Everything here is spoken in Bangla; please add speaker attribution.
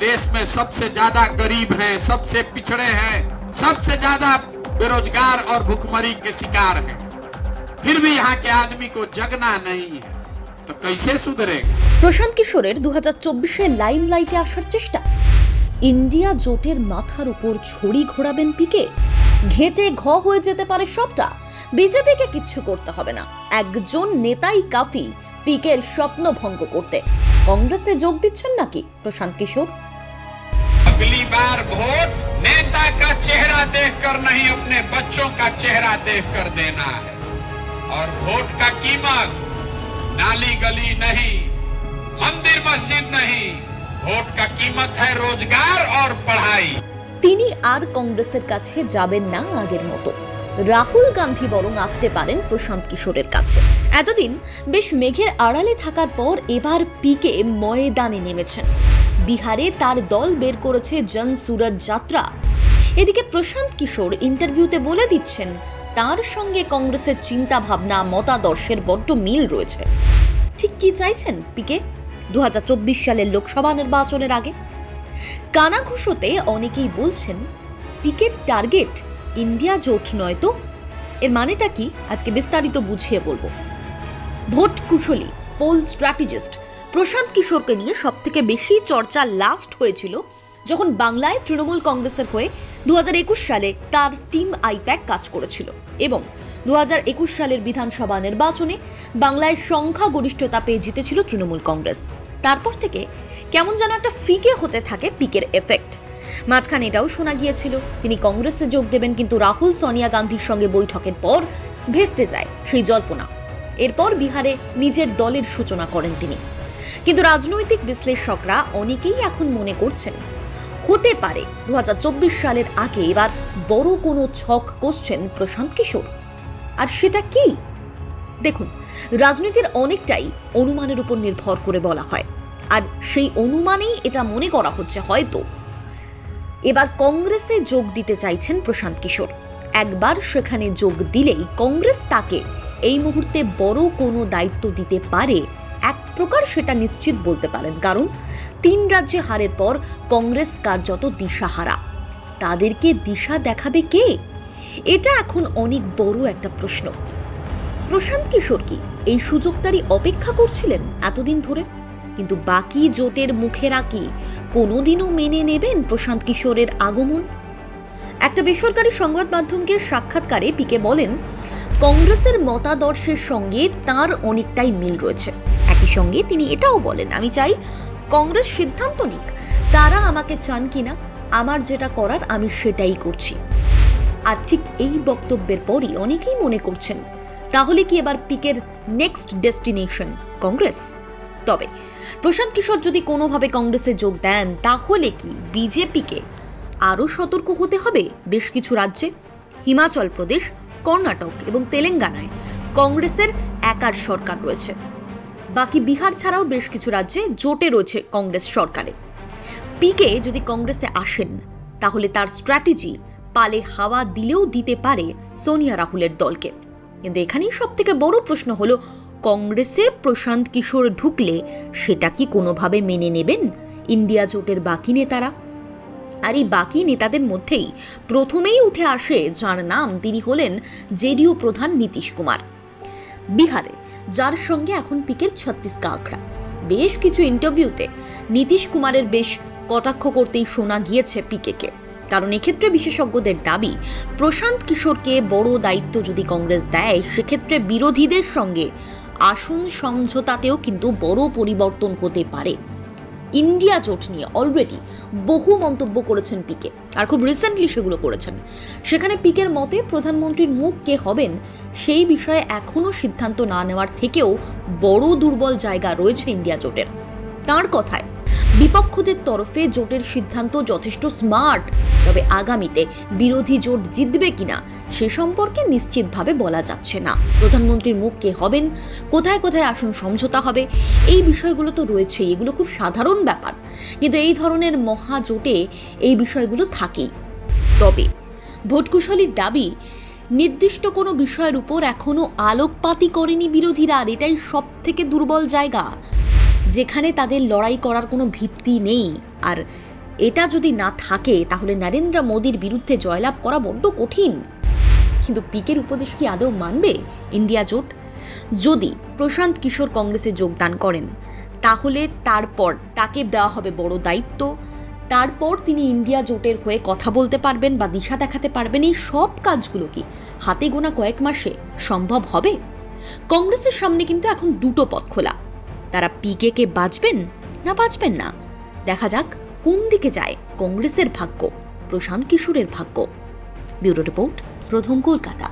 Speaker 1: देश में सबसे ज्यादा गरीब हैं, सबसे पिछड़े हैं, सबसे ज्यादा बेरोजगार और भूखमरी के शिकार हैं, फिर भी यहाँ के आदमी को जगना नहीं है, तो कैसे सुधरेगा?
Speaker 2: প্রশান্ত কিশোরের 2024-এ লাইমলাইটে আসার চেষ্টা, ইন্ডিয়া জোটের মাথার উপর ছড়ি ঘোরাবেন পিকে, ঘেটে ঘ হয়ে যেতে পারে সবটা, বিজেপিকে কিচ্ছু করতে হবে না, একজন নেতাই কাফি পিকের স্বপ্ন ভঙ্গ করতে। কংগ্রেসে যোগ দিচ্ছেন নাকি প্রশান্ত কিশোর?
Speaker 1: अगली बार वोट नेता का चेहरा देखकर नहीं, अपने बच्चों का चेहरा देखकर देना है। और वोट का कीमत नाली गली नहीं, मंदिर मस्जिद नहीं, वोट का कीमत है रोजगार और पढ़ाई।
Speaker 2: তিনি আর কংগ্রেসের কাছে যাবেন না আগের মতো, রাহুল গান্ধী বরং আসতে পারেন প্রশান্ত কিশোরের কাছে। এতদিন বেশ মেঘের আড়ালে থাকার পর এবার পিকে ময়দানে নেমেছেন। বিহারে তার দল বের করেছে জন সুরজ যাত্রা। এদিকে প্রশান্ত কিশোর ইন্টারভিউতে বলে দিচ্ছেন তার সঙ্গে কংগ্রেসের চিন্তা ভাবনা মতাদর্শের বড্ড মিল রয়েছে। ঠিক কি চাইছেন পিকে 2024 সালের লোকসভা নির্বাচনের আগে? কানাঘুষোতে অনেকেই বলছেন পিকের টার্গেট ইন্ডিয়া জোট নয় তো। এর মানেটা কি আজকে বিস্তারিত বুঝিয়ে বলবো। ভোট কুশলী পোল স্ট্র্যাটেজিস্ট প্রশান্ত কিশোরকে নিয়ে সবথেকে বেশি চর্চা লাস্ট হয়েছিল যখন বাংলায় তৃণমূল কংগ্রেসের হয়ে 2021 সালে তার টিম আইপ্যাক কাজ করেছিল এবং 2021 সালের বিধানসভা নির্বাচনে বাংলায় সংখ্যাগরিষ্ঠতা পেয়ে জিতেছিল তৃণমূল কংগ্রেস। তারপর থেকে কেমন যেন একটা ফিকে হতে থাকে পিকের এফেক্ট। মাঝখানে এটাও শোনা গিয়েছিল তিনি কংগ্রেসে যোগ দেবেন, কিন্তু রাহুল সোনিয়া গান্ধীর সঙ্গে বৈঠকের পর ভেস্তে যায় সেই জল্পনা। এরপর বিহারে নিজের দলের সূচনা করেন তিনি। কিন্তু রাজনৈতিক বিশ্লেষকরা অনেকেই এখন মনে করছেন হতে পারে 2024 সালের আগে এবার বড় কোনো ছক কষছেন প্রশান্ত কিশোর। আর সেটা কি? দেখুন, রাজনীতির অনেকটাই অনুমানের উপর নির্ভর করে বলা হয়, আর সেই অনুমানেই এটা মনে করা হচ্ছে হয়তো এবার কংগ্রেসে যোগ দিতে চাইছেন প্রশান্ত কিশোর। একবার সেখানে যোগ দিলেই কংগ্রেস তাকে এই মুহূর্তে বড় কোনো দায়িত্ব দিতে পারে, এক প্রকার সেটা নিশ্চিত বলতে পারেন। কারণ 3 রাজ্যে হারের পর কংগ্রেস কার্যত দিশাহারা। তাদেরকে দিশা দেখাবে কে? এটা এখন অনেক বড় একটা প্রশ্ন। প্রশান্ত কিশোর কি এই সুযোগটারই অপেক্ষা করছিলেন এতদিন ধরে? কিন্তু বাকি জোটের মুখেরা কি কোনোদিনও মেনে নেবেন প্রশান্ত কিশোরের আগমন? একটা বেসরকারি সংবাদ মাধ্যমকে সাক্ষাৎকারে পিকে বলেন কংগ্রেসের মতাদর্শের সঙ্গে তার অনেকটাই মিল রয়েছে। একই সঙ্গে তিনি এটাও বলেন আমি চাই কংগ্রেস সিদ্ধান্ত নিক, তারা আমাকে চান কিনা, আমার যেটা করার আমি সেটাই করছি। আর ঠিক এই বক্তব্যের পরই অনেকেই মনে করছেন তাহলে কি এবার পিকের নেক্সট ডেস্টিনেশন কংগ্রেস? তবে প্রশান্ত কিশোর যদি কোনোভাবে কংগ্রেসে যোগ দেন তাহলে কি বিজেপিকে আরও সতর্ক হতে হবে? বেশ কিছু রাজ্যে হিমাচল প্রদেশ, কর্ণাটক এবং তেলেঙ্গানায় কংগ্রেসের একার সরকার রয়েছে। বাকি বিহার ছাড়াও বেশ কিছু রাজ্যে জোটে রয়েছে কংগ্রেস সরকারে। পিকে যদি কংগ্রেসে আসেন তাহলে তার স্ট্র্যাটেজি পালে হাওয়া দিলেও দিতে পারে সোনিয়া রাহুলের দলকে। কিন্তু এখানেই সব থেকে বড় প্রশ্ন হলো কংগ্রেসে প্রশান্ত কিশোর ঢুকলে সেটা কি কোনোভাবে মেনে নেবেন ইন্ডিয়া জোটের বাকি নেতারা? আর এই বাকি নেতাদের মধ্যেই প্রথমেই উঠে আসে যার নাম, তিনি হলেন জেডিইউ প্রধান নীতিশ কুমার। বিহারে যার সঙ্গে এখন পিকের 36 কা আঁকড়া। বেশ কিছু ইন্টারভিউতে নীতিশ কুমারের বেশ কটাক্ষ করতেই শোনা গিয়েছে পিকেকে। কারণ এক্ষেত্রে বিশেষজ্ঞদের দাবি প্রশান্ত কিশোরকে বড় দায়িত্ব যদি কংগ্রেস দেয় সেক্ষেত্রে বিরোধীদের সঙ্গে আসন সমঝোতাতেও কিন্তু বড় পরিবর্তন হতে পারে। ইন্ডিয়া জোট নিয়ে অলরেডি বহু মন্তব্য করেছেন পিকে, আর খুব রিসেন্টলি সেগুলো করেছেন। সেখানে পিকের মতে প্রধানমন্ত্রীর মুখ কে হবেন সেই বিষয়ে এখনো সিদ্ধান্ত না নেওয়ার থেকেও বড় দুর্বল জায়গা রয়েছে ইন্ডিয়া জোটের। তার কথায় বিপক্ষদের তরফে জোটের সিদ্ধান্ত যথেষ্ট স্মার্ট, তবে আগামীতে বিরোধী জোট জিতবে কিনা সে সম্পর্কে নিশ্চিতভাবে বলা যাচ্ছে না। প্রধানমন্ত্রীর মুখ কে হবেন, কোথায় কোথায় আসন সমঝোতা হবে, এই বিষয়গুলো তো রয়েছেই, এগুলো খুব সাধারণ ব্যাপার। কিন্তু এই ধরনের মহাজোটে এই বিষয়গুলো থাকেই। তবে ভোটকুশলীর দাবি নির্দিষ্ট কোনো বিষয়ের উপর এখনো আলোকপাতই করেনি বিরোধীরা, আর এটাই সব থেকে দুর্বল জায়গা, যেখানে তাদের লড়াই করার কোনো ভিত্তি নেই। আর এটা যদি না থাকে তাহলে নরেন্দ্র মোদীর বিরুদ্ধে জয়লাভ করা বড্ড কঠিন। কিন্তু পিকের উপদেশ কি আদৌ মানবে ইন্ডিয়া জোট? যদি প্রশান্ত কিশোর কংগ্রেসে যোগদান করেন তাহলে তারপর তাকে দেওয়া হবে বড় দায়িত্ব। তারপর তিনি ইন্ডিয়া জোটের হয়ে কথা বলতে পারবেন বা দিশা দেখাতে পারবেন। এই সব কাজগুলো কি হাতে গোনা কয়েক মাসে সম্ভব হবে? কংগ্রেসের সামনে কিন্তু এখন দুটো পথ খোলা। তারা পিকে কে বাঁচবেন না বাঁচবেন না, দেখা যাক কোন দিকে যায় কংগ্রেসের ভাগ্য, প্রশান্ত কিশোরের ভাগ্য। ব্যুরো রিপোর্ট, প্রথম কলকাতা।